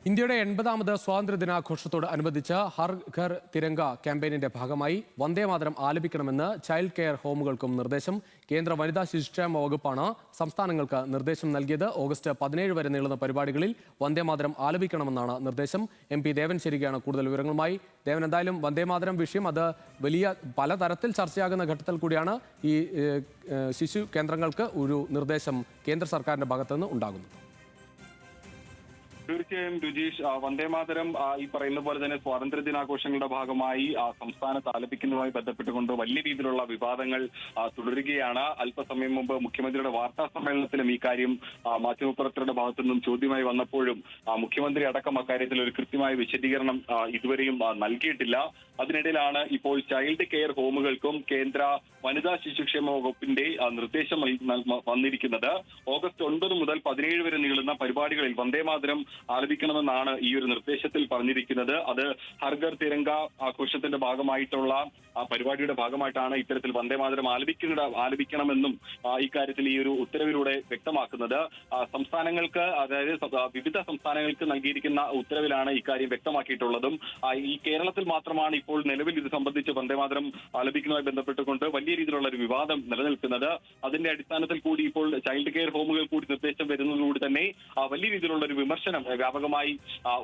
ഇന്ത്യയുടെ 80ാമത് സ്വാതന്ത്ര്യദിനാഘോഷത്തോട് അനുബന്ധിച്ച് ഹർ ഘർ തിരംഗ ക്യാമ്പയിനിന്റെ ഭാഗമായി വന്ദേമാതരം ആലപിക്കണമെന്ന് ചൈൽഡ് കെയർ ഹോമുകൾക്കും നിർദ്ദേശം. കേന്ദ്ര വനിതാ ശിശുക്ഷേമ വകുപ്പാണ് സംസ്ഥാനങ്ങൾക്ക് നിർദ്ദേശം നൽകിയത്. ഓഗസ്റ്റ് 17 വരെ നീളുന്ന പരിപാടികളിൽ വന്ദേമാതരം ആലപിക്കണമെന്നാണ് നിർദ്ദേശം. MP ദേവൻ ശരികയാണ് കൂടുതൽ വിവരങ്ങളുമായി. ദേവൻ, എന്തായാലും വന്ദേമാതരം വിഷയം അത് വലിയ പലതരത്തിൽ ചർച്ചയാകുന്ന ഘട്ടത്തിൽ കൂടിയാണ് ഈ ശിശു കേന്ദ്രങ്ങൾക്ക് ഒരു നിർദ്ദേശം കേന്ദ്ര സർക്കാരിന്റെ ഭാഗത്തുനിന്ന് ഉണ്ടാകുന്നത്. തീർച്ചയായും രുചീഷ്, വന്ദേമാതരം ഈ പറയുന്ന പോലെ തന്നെ സ്വാതന്ത്ര്യ ദിനാഘോഷങ്ങളുടെ ഭാഗമായി സംസ്ഥാനത്ത് ആലപിക്കുന്നതുമായി ബന്ധപ്പെട്ടുകൊണ്ട് വലിയ രീതിയിലുള്ള വിവാദങ്ങൾ തുടരുകയാണ്. അല്പസമയം മുമ്പ് മുഖ്യമന്ത്രിയുടെ വാർത്താ സമ്മേളനത്തിലും ഈ കാര്യം മാധ്യമപ്രവർത്തകരുടെ ഭാഗത്തു നിന്നും ചോദ്യമായി വന്നപ്പോഴും മുഖ്യമന്ത്രി അടക്കം അക്കാര്യത്തിൽ ഒരു കൃത്യമായ വിശദീകരണം ഇതുവരെയും നൽകിയിട്ടില്ല. അതിനിടയിലാണ് ഇപ്പോൾ ചൈൽഡ് കെയർ ഹോമുകൾക്കും കേന്ദ്ര വനിതാ ശിശുക്ഷേമ വകുപ്പിന്റെ നിർദ്ദേശം വന്നിരിക്കുന്നത്. ഓഗസ്റ്റ് 9 മുതൽ 17 വരെ നീളുന്ന പരിപാടികളിൽ വന്ദേമാതരം ആലപിക്കണമെന്നാണ് ഈ ഒരു നിർദ്ദേശത്തിൽ പറഞ്ഞിരിക്കുന്നത്. അത് ഹർഘർ തിരംഗ ആഘോഷത്തിന്റെ ഭാഗമായിട്ടുള്ള പരിപാടിയുടെ ഭാഗമായിട്ടാണ് ഇത്തരത്തിൽ വന്ദേമാതരം ആലപിക്കണമെന്നും ഇക്കാര്യത്തിൽ ഈ ഒരു ഉത്തരവിലൂടെ വ്യക്തമാക്കുന്നത്. സംസ്ഥാനങ്ങൾക്ക്, അതായത് വിവിധ സംസ്ഥാനങ്ങൾക്ക് നൽകിയിരിക്കുന്ന ഉത്തരവിലാണ് ഇക്കാര്യം വ്യക്തമാക്കിയിട്ടുള്ളതും. ഈ കേരളത്തിൽ മാത്രമാണ് ഇപ്പോൾ നിലവിൽ ഇത് സംബന്ധിച്ച് വന്ദേമാതരം ആലപിക്കുന്നതുമായി ബന്ധപ്പെട്ടുകൊണ്ട് വലിയ രീതിയിലുള്ള ഒരു വിവാദം നിലനിൽക്കുന്നത്. അതിന്റെ അടിസ്ഥാനത്തിൽ കൂടി ഇപ്പോൾ ചൈൽഡ് കെയർ ഹോമുകൾ കൂടി നിർദ്ദേശം വരുന്നതോടുകൂടി തന്നെ വലിയ രീതിയിലുള്ള ഒരു വിമർശനം വ്യാപകമായി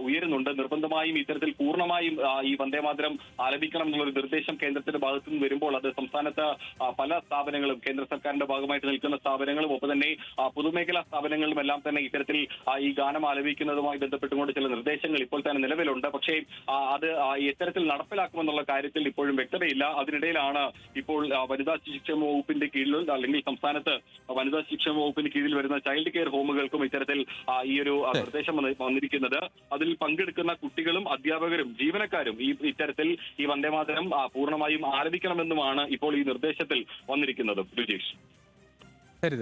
ഉയരുന്നുണ്ട്. നിർബന്ധമായും ഇത്തരത്തിൽ പൂർണ്ണമായും ഈ വന്ദേമാതരം ആലപിക്കണം എന്നുള്ളൊരു നിർദ്ദേശം കേന്ദ്രത്തിന്റെ ഭാഗത്തു നിന്ന് വരുമ്പോൾ അത് സംസ്ഥാനത്ത് പല സ്ഥാപനങ്ങളും, കേന്ദ്ര സർക്കാരിന്റെ ഭാഗമായിട്ട് നിൽക്കുന്ന സ്ഥാപനങ്ങളും ഒപ്പം തന്നെ പൊതുമേഖലാ സ്ഥാപനങ്ങളും എല്ലാം തന്നെ ഇത്തരത്തിൽ ഈ ഗാനം ആലപിക്കുന്നതുമായി ബന്ധപ്പെട്ടുകൊണ്ട് ചില നിർദ്ദേശങ്ങൾ ഇപ്പോൾ തന്നെ നിലവിലുണ്ട്. പക്ഷേ അത് എത്തരത്തിൽ നടപ്പിലാക്കുമെന്നുള്ള കാര്യത്തിൽ ഇപ്പോഴും വ്യക്തതയില്ല. അതിനിടയിലാണ് ഇപ്പോൾ വനിതാ ശിശുക്ഷേമ വകുപ്പിന്റെ കീഴിൽ, അല്ലെങ്കിൽ സംസ്ഥാനത്ത് വനിതാ ശിശുക്ഷേമ വകുപ്പിന് കീഴിൽ വരുന്ന ചൈൽഡ് കെയർ ഹോമുകൾക്കും ഇത്തരത്തിൽ ഈ ഒരു നിർദ്ദേശം വന്നിരിക്കുന്നത്. അതിൽ പങ്കെടുക്കുന്ന കുട്ടികളും അധ്യാപകരും ജീവനക്കാരും ഇത്തരത്തിൽ ഈ വന്ദേമാതരം പൂർണ്ണമായും ആലപിക്കണമെന്നുമാണ് ഇപ്പോൾ ഈ നിർദ്ദേശത്തിൽ വന്നിരിക്കുന്നത്. രുചീഷ്. ശരി.